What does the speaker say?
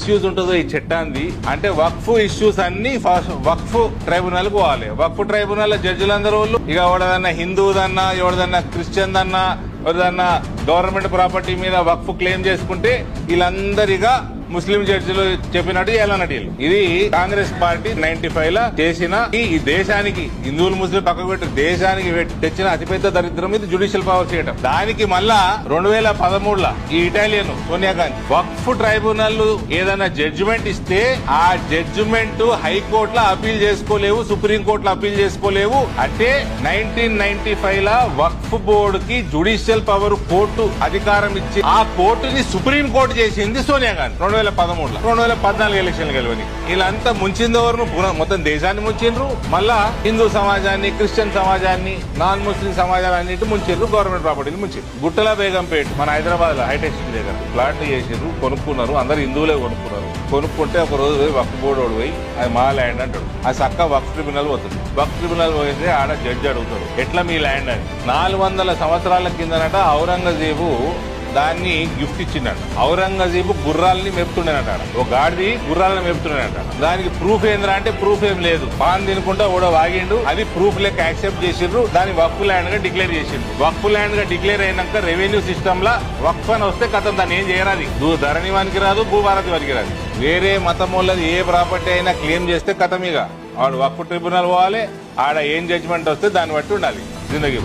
Misuse ఉంటుందో ఈ చట్టాన్ని అంటే వక్ఫ్ ఇష్యూస్ అన్ని వక్ఫ్ ట్రైబ్యునల్ పోవాలి. వక్ఫ్ ట్రైబ్యునల్ జడ్జిలందరూ ఇక ఎవడదన్నా హిందువుదన్నా ఎవడదన్నా క్రిస్టియన్ దన్నా ఎవరిదన్నా గవర్నమెంట్ ప్రాపర్టీ మీద వక్ఫ్ క్లెయిమ్ చేసుకుంటే వీళ్ళందరిగా ముస్లిం జడ్జిలు చెప్పినట్టు ఎలానట్టు. ఇది కాంగ్రెస్ పార్టీ 95 లో చేసిన ఈ దేశానికి హిందువులు ముస్లిం పక్కకు పెట్టి దేశానికి తెచ్చిన అతిపెద్ద దరిద్రం ఇది జుడిషియల్ పవర్ చేయడం. దానికి మళ్ళా 2013లో ఈ ఇటాలియన్ సోనియా గాంధీ వక్ఫ్ ట్రైబ్యునల్ ఏదైనా జడ్జిమెంట్ ఇస్తే ఆ జడ్జిమెంట్ హైకోర్టులో అప్పీల్ చేసుకోలేవు, సుప్రీంకోర్టులో అప్పీల్ చేసుకోలేవు. అంటే 1995 లో వక్ఫ్ బోర్డు కి జుడిషియల్ పవర్ కోర్టు అధికారం ఇచ్చి ఆ కోర్టుని సుప్రీంకోర్టు చేసింది సోనియా గాంధీ 2013లో. 2014 ఎలక్షన్లు గెలవని వీళ్ళంతా ముంచిందెవరు? మొత్తం దేశాన్ని ముంచిండ్రు. మళ్ళా హిందూ సమాజాన్ని, క్రిస్టియన్ సమాజాన్ని, నాన్ ముస్లిం సమాజాన్ని అన్నిటి ముంచిండ్రు. గవర్నమెంట్ ప్రాపర్టీని ముంచిండ్రు. గుట్టల బేగంపేట మన హైదరాబాద్ లో హైటెక్ సిటీ దగ్గర ప్లాట్లు చేసిండ్రు, కొనుక్కున్నారు. అందరు హిందువులే కొనుక్కున్నారు. కొనుక్కుంటే ఒక రోజు పోయి వక్ఫ్ బోర్డు పోయి అది మా ల్యాండ్ అంటాడు. అది చక్క వక్ఫ్ ట్రిబ్యునల్ పోతుంది. వక్ఫ్ ట్రిబ్యునల్ పోయితే ఆడ జడ్జి అడుగుతాడు ఎట్లా మీ ల్యాండ్ అని. 400 సంవత్సరాల కిందనట ఔరంగజేబు దాన్ని గిఫ్ట్ ఇచ్చిండట. ఔరంగజేబు గుర్రాలని మెప్తుండేనట. ఒక గాడిది గుర్రాలను మెప్తుండేనట. దానికి ప్రూఫ్ ఏంద్రా అంటే ప్రూఫ్ ఏం లేదు. పాన్ తినుకుంటా కూడా వాగిండు. అది ప్రూఫ్ లెక్క యాక్సెప్ట్ చేసిండ్రు. దాన్ని వక్ఫ్ ల్యాండ్ గా డిక్లేర్ చేసిండ్రు. వక్ఫ్ ల్యాండ్ గా డిక్లేర్ అయినాక రెవెన్యూ సిస్టమ్ లా వక్ఫ్ అని వస్తే కథం దాన్ని ఏం చేయరాది. ధరణి వానికి రాదు, భూభారతి వానికి రాదు. వేరే మతం వాళ్ళది ఏ ప్రాపర్టీ అయినా క్లెయిమ్ చేస్తే కథమిగా వాడు వక్ఫ్ ట్రిబ్యునల్ పోవాలి. ఆడ ఏం జడ్జిమెంట్ వస్తే దాన్ని బట్టి ఉండాలి జిందగీ.